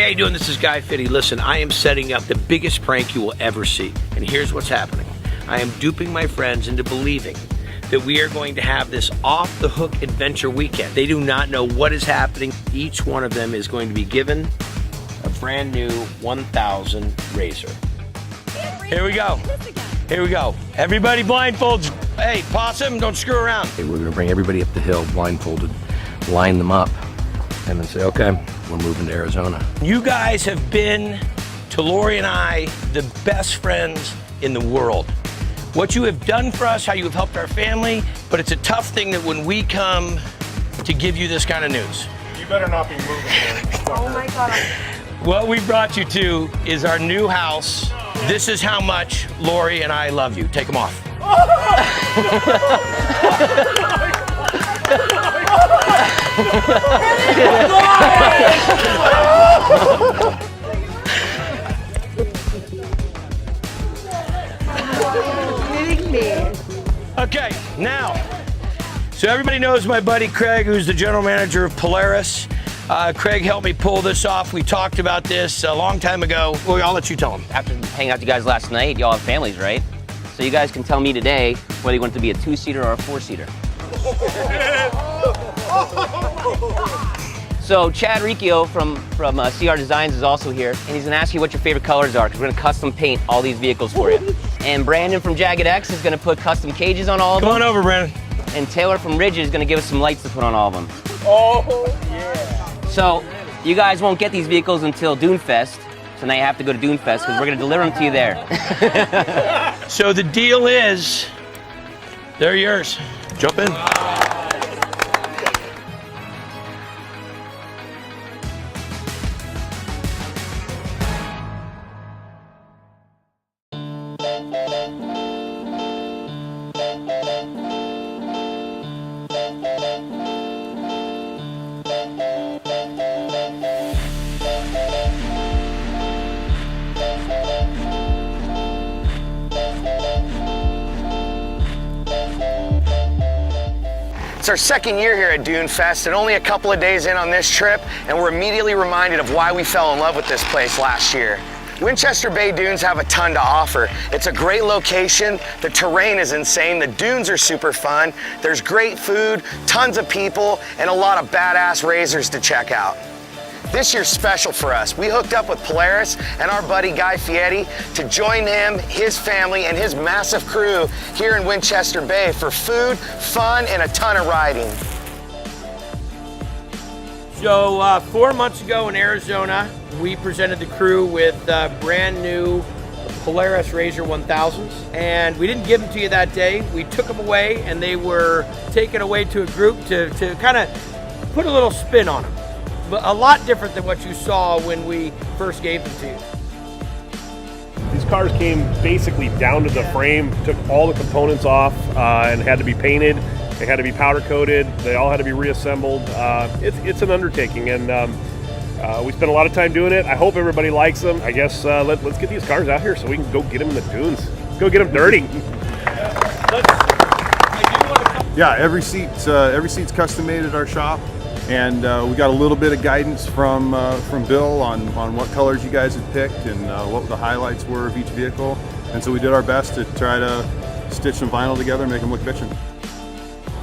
how you doing? This is Guy Fieri. Listen, I am setting up the biggest prank you will ever see. And here's what's happening. I am duping my friends into believing that we are going to have this off-the-hook adventure weekend. They do not know what is happening. Each one of them is going to be given a brand new 1000 razor. Here we go. Here we go. Everybody blindfolds. Hey, Possum, don't screw around. Hey, we're gonna bring everybody up the hill blindfolded, line them up, and then say, okay, we're moving to Arizona. You guys have been, to Lori and I, the best friends in the world. What you have done for us, how you have helped our family, but it's a tough thing that when we come to give you this kind of news. You better not be moving here. Oh my God. What we brought you to is our new house. This is how much Lori and I love you. Take them off. Okay, now, so everybody knows my buddy Craig, who's the general manager of Polaris. Craig helped me pull this off. We talked about this a long time ago. Well, I'll let you tell him. After hanging out with you guys last night, y'all have families, right? So you guys can tell me today whether you want it to be a 2-seater or a 4-seater. So Chad Riccio from CR Designs is also here, and he's gonna ask you what your favorite colors are, because we're gonna custom paint all these vehicles for you. And Brandon from Jagged X is gonna put custom cages on all of them. Come on over, Brandon. And Taylor from Rigid is gonna give us some lights to put on all of them. Oh, yeah. So you guys won't get these vehicles until Dunefest. So now you have to go to Dunefest because we're going to deliver them to you there. So the deal is, they're yours. Jump in. It's our second year here at Dunefest and only a couple of days in on this trip, and we're immediately reminded of why we fell in love with this place last year. Winchester Bay Dunes have a ton to offer. It's a great location, the terrain is insane, the dunes are super fun, there's great food, tons of people, and a lot of badass razors to check out. This year's special for us. We hooked up with Polaris and our buddy Guy Fieri to join him, his family, and his massive crew here in Winchester Bay for food, fun, and a ton of riding. So 4 months ago in Arizona, we presented the crew with brand new Polaris RZR 1000s, and we didn't give them to you that day. We took them away, and they were taken away to a group to kind of put a little spin on them. But a lot different than what you saw when we first gave them to you. These cars came basically down to the frame, took all the components off and had to be painted. They had to be powder coated. They all had to be reassembled. It's an undertaking, and we spent a lot of time doing it. I hope everybody likes them. I guess let's get these cars out here so we can go get them in the dunes. Let's go get them dirty. Yeah, every seat's custom made at our shop. And we got a little bit of guidance from Bill on what colors you guys had picked and what the highlights were of each vehicle. And so we did our best to try to stitch some vinyl together and make them look bitchin'.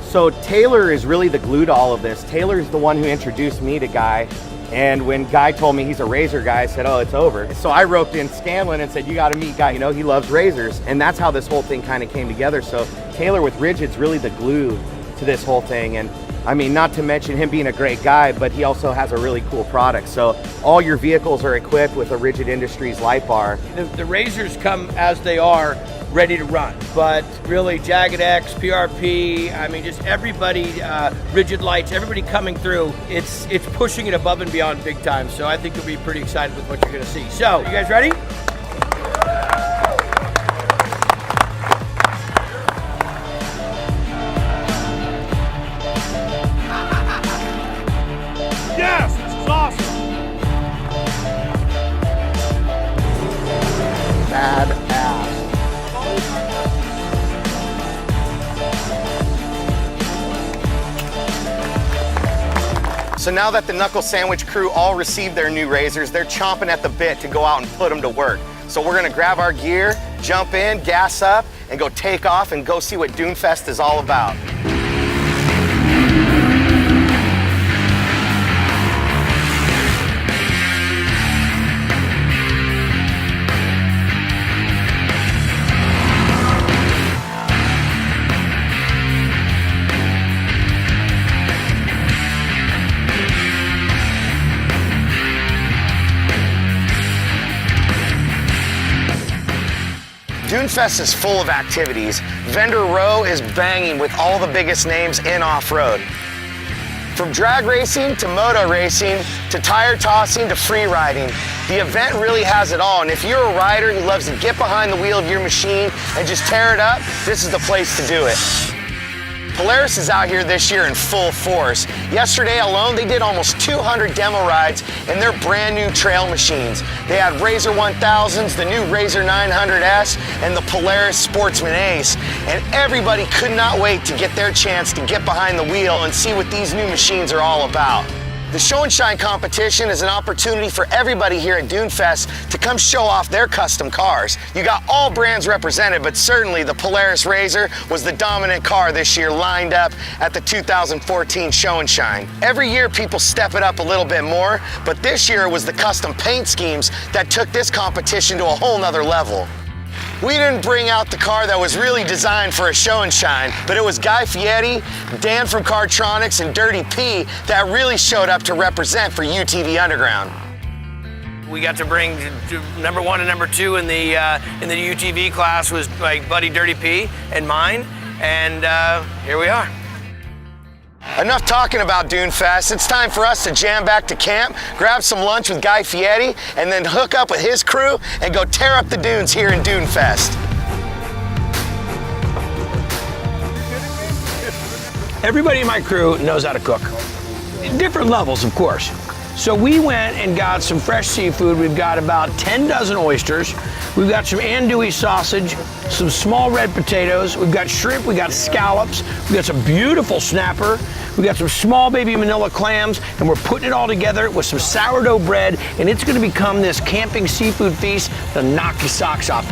So Taylor is really the glue to all of this. Taylor is the one who introduced me to Guy. And when Guy told me he's a razor guy, I said, oh, it's over. So I roped in Scanlon and said, you got to meet Guy. You know, he loves razors. And that's how this whole thing kind of came together. So Taylor with Rigid's really the glue to this whole thing. And I mean, not to mention him being a great guy, but he also has a really cool product. So all your vehicles are equipped with a Rigid Industries light bar. The razors come as they are, ready to run. But really, Jagged X, PRP, I mean, just everybody, Rigid lights, everybody coming through, it's pushing it above and beyond big time. So I think you'll be pretty excited with what you're gonna see. So, you guys ready? Yes, this is awesome. Badass. So now that the Knuckle Sandwich crew all received their new razors, they're chomping at the bit to go out and put them to work. So we're gonna grab our gear, jump in, gas up, and go take off and go see what Dunefest is all about. Dunefest is full of activities. Vendor Row is banging with all the biggest names in off-road. From drag racing to moto racing to tire tossing to free riding, the event really has it all. And if you're a rider who loves to get behind the wheel of your machine and just tear it up, this is the place to do it. Polaris is out here this year in full force. Yesterday alone, they did almost 200 demo rides in their brand new trail machines. They had Razor 1000s, the new Razor 900S, and the Polaris Sportsman Ace. And everybody could not wait to get their chance to get behind the wheel and see what these new machines are all about. The Show and Shine competition is an opportunity for everybody here at Dunefest to come show off their custom cars. You got all brands represented, but certainly the Polaris RZR was the dominant car this year lined up at the 2014 Show and Shine. Every year people step it up a little bit more, but this year it was the custom paint schemes that took this competition to a whole nother level. We didn't bring out the car that was really designed for a Show and Shine, but it was Guy Fieri, Dan from Cartronics, and Dirty P that really showed up to represent for UTV Underground. We got to bring number 1 and number 2 in the UTV class was my buddy Dirty P and mine, and here we are. Enough talking about Dunefest. It's time for us to jam back to camp, grab some lunch with Guy Fieri, and then hook up with his crew and go tear up the dunes here in Dunefest. Everybody in my crew knows how to cook. Different levels, of course. So we went and got some fresh seafood. We've got about 10 dozen oysters. We've got some andouille sausage, some small red potatoes. We've got shrimp, we got scallops. We've got some beautiful snapper. We've got some small baby manila clams, and we're putting it all together with some sourdough bread, and it's gonna become this camping seafood feast that'll knock your socks off.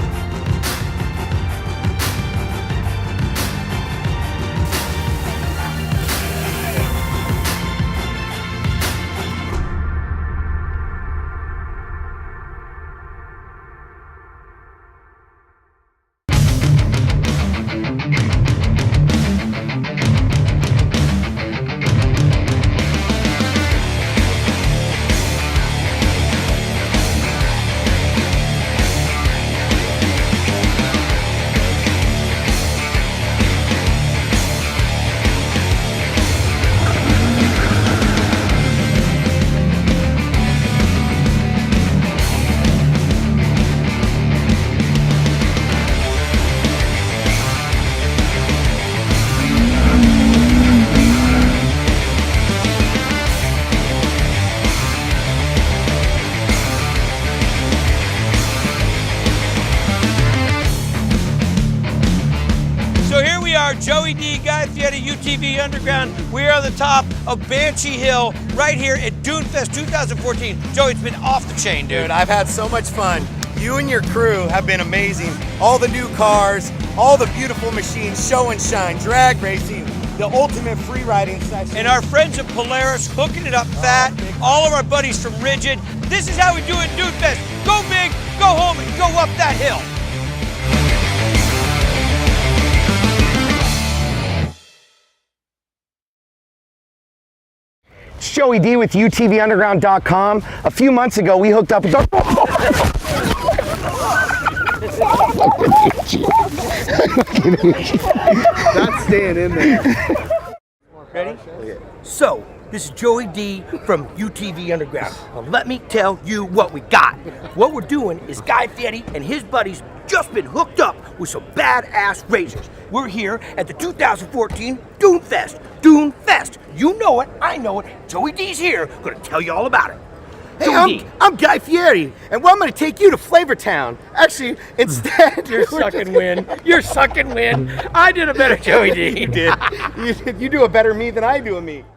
Joey D, Guy Fieri, UTV Underground. We are on the top of Banshee Hill right here at Dunefest 2014. Joey, it's been off the chain, dude. I've had so much fun. You and your crew have been amazing. All the new cars, all the beautiful machines, Show and Shine, drag racing, the ultimate free riding session. And our friends at Polaris hooking it up fat. All of our buddies from Rigid. This is how we do it at Dunefest. Go big, go home, and go up that hill. It's Joey D with UTVUnderground.com. A few months ago, we hooked up with our... That's staying in there. Ready? So, this is Joey D from UTV Underground. Now let me tell you what we got. What we're doing is Guy Fieri and his buddies just been hooked up with some badass razors. We're here at the 2014 Dunefest. Dunefest. You know it, I know it. Joey D's here, gonna tell you all about it. Hey, I'm Guy Fieri, and well, I'm going to take you to Flavortown. Actually, instead... You're sucking win. You're sucking win. I did a better Joey D. You did. You do a better me than I do a me.